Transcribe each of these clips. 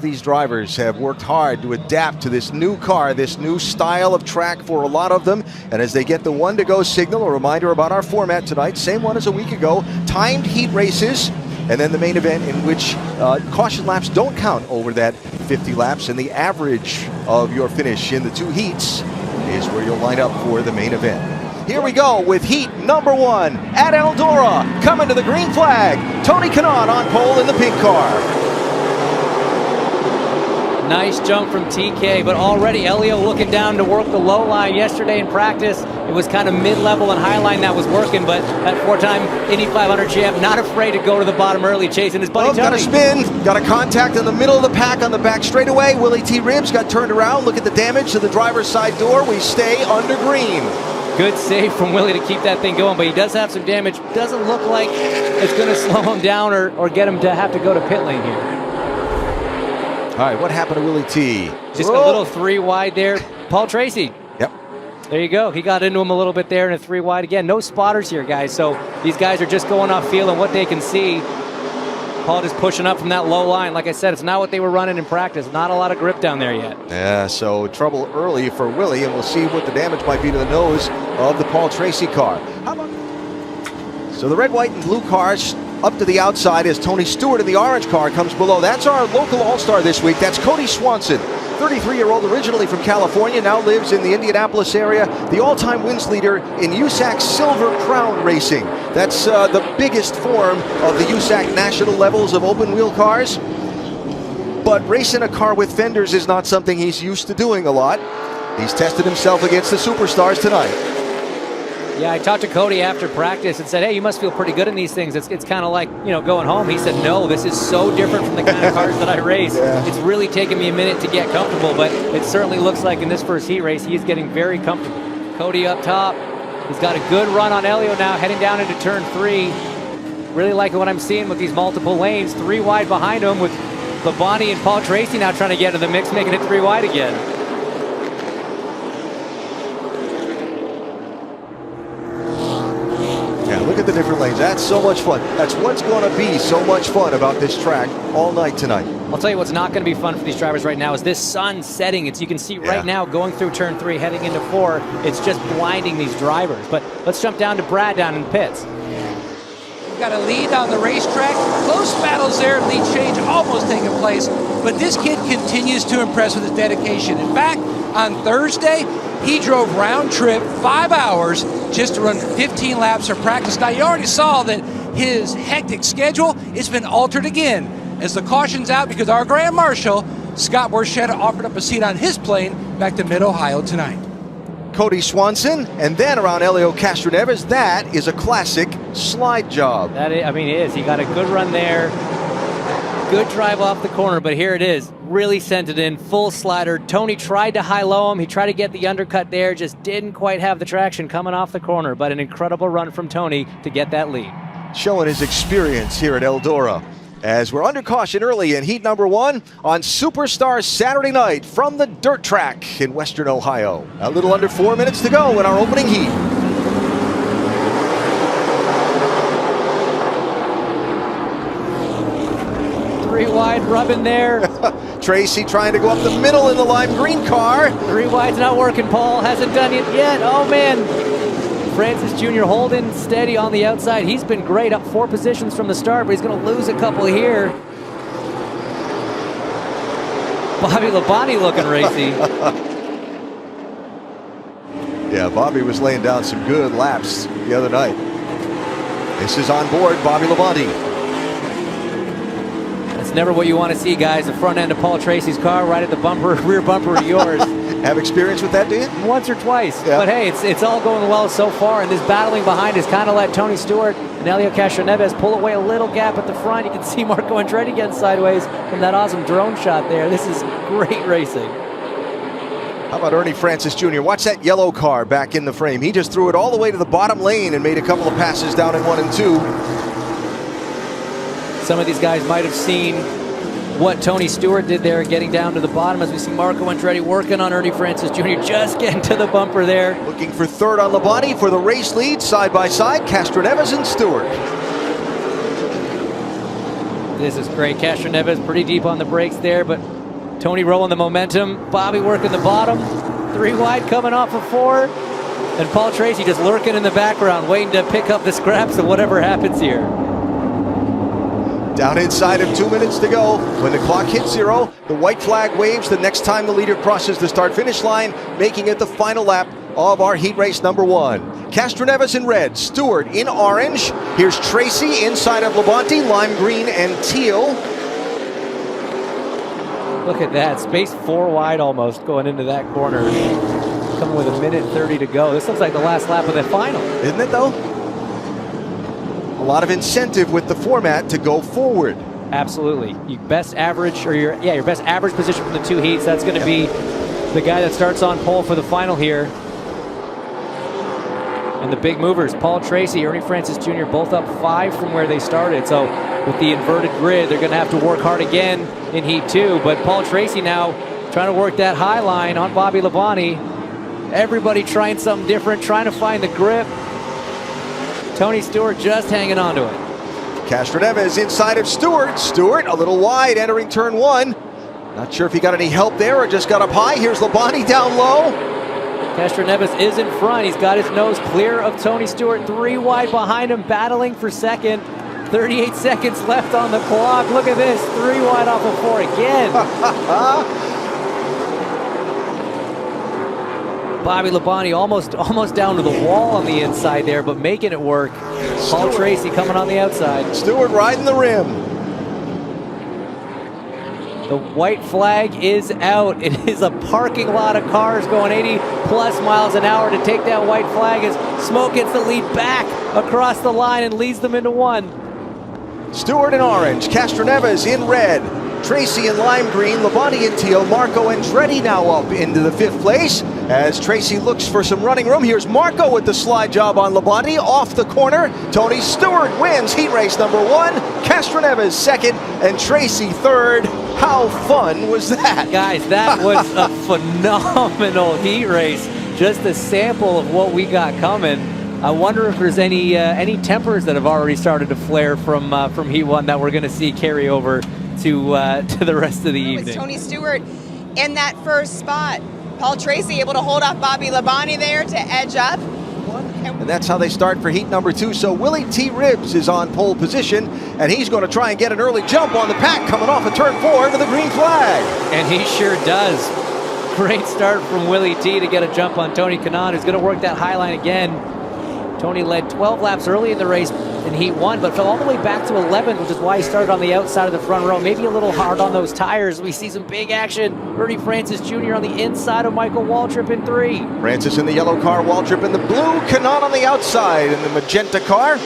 these drivers have worked hard to adapt to this new car, this new style of track for a lot of them. And as they get the one-to-go signal, a reminder about our format tonight, same one as a week ago, timed heat races, and then the main event in which caution laps don't count over that 50 laps, and the average of your finish in the two heats is where you'll line up for the main event. Here we go with heat number 1 at Eldora. Coming to the green flag, Tony Stewart on pole in the pink car. Nice jump from TK, but already Elio looking down to work the low line. Yesterday in practice, it was kind of mid-level and high line that was working, but that 4-time Indy 500 champ not afraid to go to the bottom early, chasing his buddy Tony. Got a spin, got a contact in the middle of the pack on the back straightaway. Willie T. Ribbs got turned around. Look at the damage to the driver's side door. We stay under green. Good save from Willie to keep that thing going, but he does have some damage. Doesn't look like it's going to slow him down or get him to have to go to pit lane here. All right, what happened to Willie T? Just a little 3 wide there. Paul Tracy. Yep. There you go. He got into him a little bit there in a 3 wide again. No spotters here, guys. So these guys are just going off feel and what they can see. Paul just pushing up from that low line. Like I said, it's not what they were running in practice. Not a lot of grip down there yet. Yeah, so trouble early for Willie, and we'll see what the damage might be to the nose of the Paul Tracy car. So the red, white, and blue cars up to the outside as Tony Stewart in the orange car comes below. That's our local all-star this week. That's Kody Swanson, 33-year-old, originally from California, now lives in the Indianapolis area. The all-time wins leader in USAC Silver Crown racing. That's the biggest form of the USAC national levels of open-wheel cars. But racing a car with fenders is not something he's used to doing a lot. He's tested himself against the superstars tonight. Yeah, I talked to Kody after practice and said, hey, you must feel pretty good in these things. It's kind of like, you know, going home. He said, no, this is so different from the kind of cars that I race. Yeah. It's really taken me a minute to get comfortable, but it certainly looks like in this first heat race, he's getting very comfortable. Kody up top. He's got a good run on Elio now, heading down into turn 3. Really liking what I'm seeing with these multiple lanes. 3 wide behind him with Labonte and Paul Tracy now trying to get into the mix, making it 3 wide again. Look at the different lanes. That's so much fun. That's what's going to be so much fun about this track all night tonight. I'll tell you what's not going to be fun for these drivers right now is this sun setting. You can see right now going through turn 3, heading into 4. It's just blinding these drivers. But let's jump down to Brad down in the pits. We've got a lead on the racetrack. Close battles there. Lead change almost taking place. But this kid continues to impress with his dedication. In fact, on Thursday, he drove round trip 5 hours just to run 15 laps of practice. Now, you already saw that his hectic schedule has been altered again as the caution's out because our Grand Marshal, Scott Borchetta, offered up a seat on his plane back to Mid-Ohio tonight. Kody Swanson, and then around Helio Castroneves. That is a classic slide job. That is, I mean, it is. He got a good run there. Good drive off the corner, but here it is. Really sent it in, full slider. Tony tried to high-low him. He tried to get the undercut there, just didn't quite have the traction coming off the corner, but an incredible run from Tony to get that lead. Showing his experience here at Eldora as we're under caution early in heat number 1 on Superstars Saturday night from the dirt track in Western Ohio. A little under 4 minutes to go in our opening heat. Three wide rubbing there. Tracy trying to go up the middle in the lime green car. 3 wide's not working. Paul hasn't done it yet. Oh, man. Francis Jr. holding steady on the outside. He's been great, up 4 positions from the start, but he's going to lose a couple here. Bobby Labonte looking racy. Yeah, Bobby was laying down some good laps the other night. This is on board Bobby Labonte. Never what you want to see, guys. The front end of Paul Tracy's car right at the bumper, rear bumper of yours. Have experience with that, do you? Once or twice. Yeah. But hey, it's all going well so far, and this battling behind has kind of let Tony Stewart and Elio Castroneves pull away a little gap at the front. You can see Marco Andretti getting sideways from that awesome drone shot there. This is great racing. How about Ernie Francis Jr.? Watch that yellow car back in the frame. He just threw it all the way to the bottom lane and made a couple of passes down in 1 and 2. Some of these guys might have seen what Tony Stewart did there, getting down to the bottom as we see Marco Andretti working on Ernie Francis Jr. just getting to the bumper there. Looking for third on Labonte for the race lead, side by side, Castroneves and Stewart. This is great. Castroneves pretty deep on the brakes there, but Tony rolling the momentum. Bobby working the bottom. 3 wide coming off of 4. And Paul Tracy just lurking in the background, waiting to pick up the scraps of whatever happens here. Down inside of 2 minutes to go. When the clock hits 0, the white flag waves the next time the leader crosses the start-finish line, making it the final lap of our heat race number 1. Castroneves in red, Stewart in orange. Here's Tracy inside of Labonte, lime green and teal. Look at that, space 4 wide almost going into that corner. Coming with 1:30 to go. This looks like the last lap of the final. Isn't it though? A lot of incentive with the format to go forward. Absolutely. Your best average, or your best average position from the 2 heats. That's going to be the guy that starts on pole for the final here. And the big movers, Paul Tracy, Ernie Francis Jr., both up 5 from where they started. So with the inverted grid, they're going to have to work hard again in Heat 2. But Paul Tracy now trying to work that high line on Bobby Labonte. Everybody trying something different, trying to find the grip. Tony Stewart just hanging on to it. Castroneves inside of Stewart. Stewart a little wide entering turn 1. Not sure if he got any help there or just got up high. Here's Labonte down low. Castroneves is in front. He's got his nose clear of Tony Stewart. 3 wide behind him, battling for second. 38 seconds left on the clock. Look at this, 3 wide off of 4 again. Bobby Labonte almost down to the wall on the inside there, but making it work. Paul Tracy coming on the outside. Stewart riding the rim. The white flag is out. It is a parking lot of cars going 80+ miles an hour to take that white flag as Smoke gets the lead back across the line and leads them into 1. Stewart in orange, Castroneves in red, Tracy in lime green, Labonte in teal, Marco Andretti now up into the 5th place as Tracy looks for some running room. Here's Marco with the slide job on Labonte off the corner. Tony Stewart wins heat race number 1, Castroneves 2nd, and Tracy 3rd. How fun was that? Guys, that was a phenomenal heat race. Just a sample of what we got coming. I wonder if there's any tempers that have already started to flare from Heat 1 that we're going to see carry over to the rest of the evening. Tony Stewart in that first spot. Paul Tracy able to hold off Bobby Labonte there to edge up. And that's how they start for heat number 2. So Willie T. Ribbs is on pole position, and he's going to try and get an early jump on the pack coming off of turn 4 to the green flag. And he sure does. Great start from Willie T. to get a jump on Tony Kanaan, who's going to work that high line again. Tony led 12 laps early in the race in Heat 1, but fell all the way back to 11th, which is why he started on the outside of the front row. Maybe a little hard on those tires. We see some big action. Ernie Francis Jr. on the inside of Michael Waltrip in 3. Francis in the yellow car, Waltrip in the blue, Kanaan on the outside in the magenta car.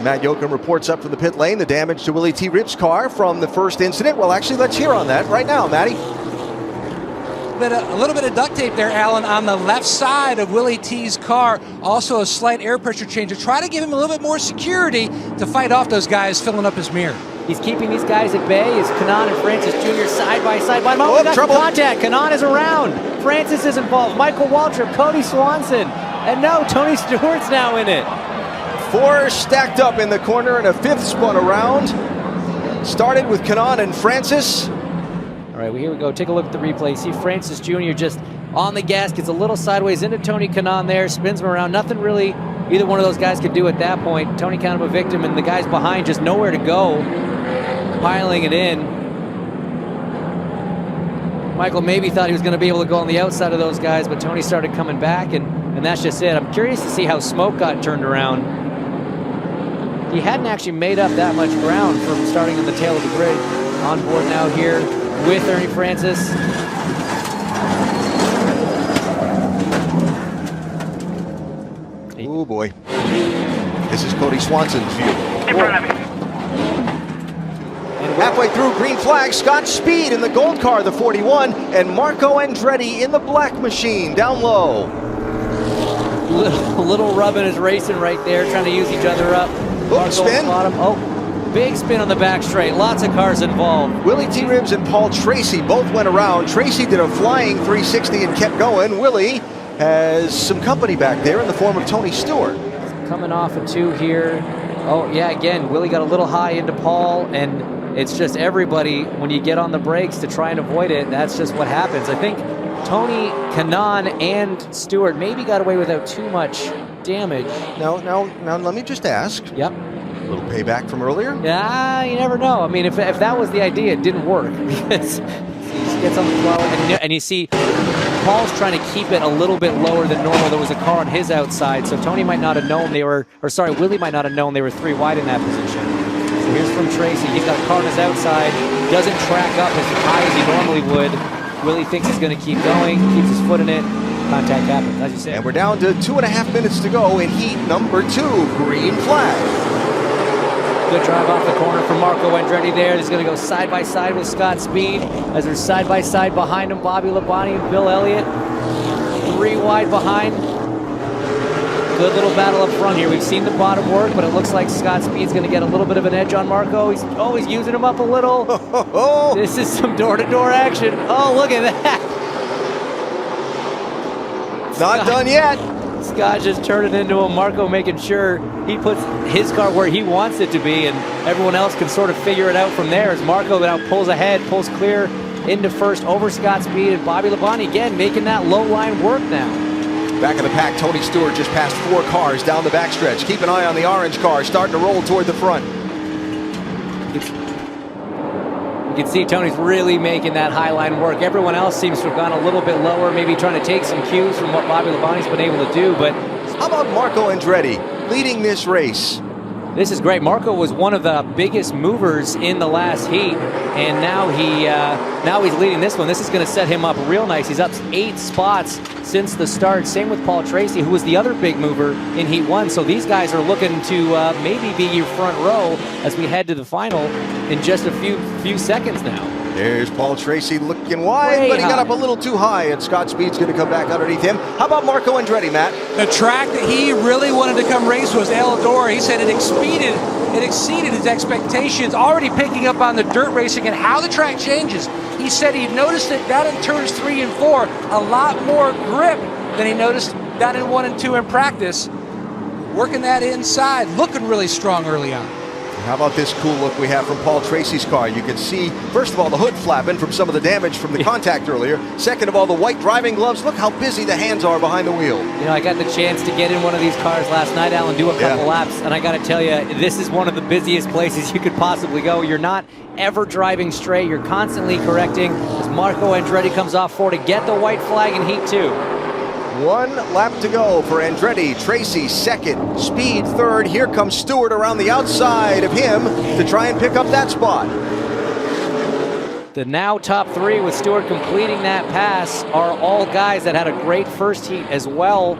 Matt Yoakum reports up from the pit lane the damage to Willie T. Ribbs' car from the first incident. Well, actually, let's hear on that right now, Matty. A little bit of duct tape there, Alan, on the left side of Willie T's car. Also a slight air pressure change to try to give him a little bit more security to fight off those guys filling up his mirror. He's keeping these guys at bay as Kanaan and Francis Jr. side by side. By Oh, got trouble. Contact. Kanaan is around. Francis is involved. Michael Waltrip, Kody Swanson. And no, Tony Stewart's now in it. 4 stacked up in the corner and a 5th spun around. Started with Kanaan and Francis. All right, well, here we go. Take a look at the replay. See Francis Jr. just on the gas, gets a little sideways into Tony Kanaan there, spins him around. Nothing really either one of those guys could do at that point. Tony kind of a victim, and the guys behind just nowhere to go, piling it in. Michael maybe thought he was going to be able to go on the outside of those guys, but Tony started coming back, and that's just it. I'm curious to see how Smoke got turned around. He hadn't actually made up that much ground from starting on the tail of the grid. On board now here with Ernie Francis. Oh boy. This is Kody Swanson's view. In front of me. Halfway through, green flag, Scott Speed in the gold car, the 41, and Marco Andretti in the black machine, down low. Little rubbing is racing right there, trying to use each other up. Hook spin. Bottom. Oh, big spin on the back straight. Lots of cars involved. Willie T. Ribbs and Paul Tracy both went around. Tracy did a flying 360 and kept going. Willie has some company back there in the form of Tony Stewart. Coming off a 2 here. Oh, yeah, again, Willie got a little high into Paul, and It's just everybody, when you get on the brakes to try and avoid it, that's just what happens. I think Tony, Kanaan, and Stewart maybe got away without too much damage. Now, let me just ask. Yep. A little payback from earlier? Yeah, you never know. I mean, if that was the idea, it didn't work because he gets on the flow, and you see Paul's trying to keep it a little bit lower than normal. There was a car on his outside, so Tony might not have known they were, or sorry, Willie might not have known they were 3 wide in that position. So here's from Tracy. He's got a car on his outside, doesn't track up as high as he normally would. Willie thinks he's going to keep going, keeps his foot in it. Contact happens, as you said. And we're down to 2.5 minutes to go in heat number 2, green flag. Good drive off the corner from Marco Andretti there. He's going to go side by side with Scott Speed as they're side by side behind him. Bobby Labonte and Bill Elliott, 3 wide behind. Good little battle up front here. We've seen the bottom work, but it looks like Scott Speed's going to get a little bit of an edge on Marco. He's always using him up a little. This is some door-to-door action. Oh, look at that. Not done yet. Scott just turning into him. Marco making sure he puts his car where he wants it to be, and everyone else can sort of figure it out from there as Marco now pulls ahead, pulls clear into first over Scott Speed, and Bobby Labonte again making that low line work now. Back in the pack, Tony Stewart just passed 4 cars down the backstretch. Keep an eye on the orange car, starting to roll toward the front. You can see Tony's really making that high line work. Everyone else seems to have gone a little bit lower, maybe trying to take some cues from what Bobby Labonte's been able to do, but how about Marco Andretti leading this race? This is great. Marco was one of the biggest movers in the last heat, and now he's leading this one. This is going to set him up real nice. He's up 8 spots since the start. Same with Paul Tracy, who was the other big mover in Heat 1. So these guys are looking to maybe be your front row as we head to the final in just a few seconds now. There's Paul Tracy looking wide, but he got up a little too high, and Scott Speed's going to come back underneath him. How about Marco Andretti, Matt? The track that he really wanted to come race was Eldora. He said it exceeded his expectations, already picking up on the dirt racing and how the track changes. He said he noticed it down in turns 3 and 4, a lot more grip than he noticed down in 1 and 2 in practice. Working that inside, looking really strong early on. How about this cool look we have from Paul Tracy's car? You can see, first of all, the hood flapping from some of the damage from the contact earlier. Second of all, the white driving gloves. Look how busy the hands are behind the wheel. You know, I got the chance to get in one of these cars last night, Alan, do a couple laps, and I got to tell you, this is one of the busiest places you could possibly go. You're not ever driving straight. You're constantly correcting as Marco Andretti comes off 4 to get the white flag in Heat 2. 1 lap to go for Andretti. Tracy second, Speed third. Here comes Stewart around the outside of him to try and pick up that spot. The now top 3 with Stewart completing that pass are all guys that had a great first heat as well.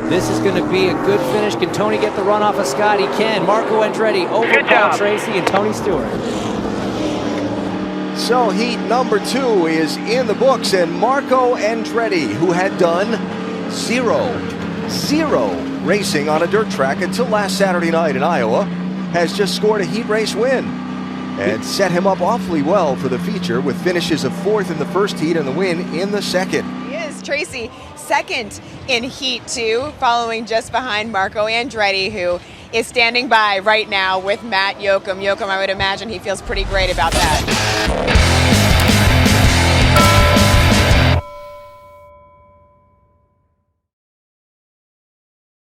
This is going to be a good finish. Can Tony get the run off of Scott? He can. Marco Andretti over Paul Tracy and Tony Stewart. So heat number 2 is in the books, and Marco Andretti, who had done zero racing on a dirt track until last Saturday night in Iowa, has just scored a heat race win and set him up awfully well for the feature with finishes of 4th in the first heat and the win in the second. He is. Tracy second in Heat 2, following just behind Marco Andretti, who is standing by right now with Matt Yoakum. Yoakum, I would imagine he feels pretty great about that.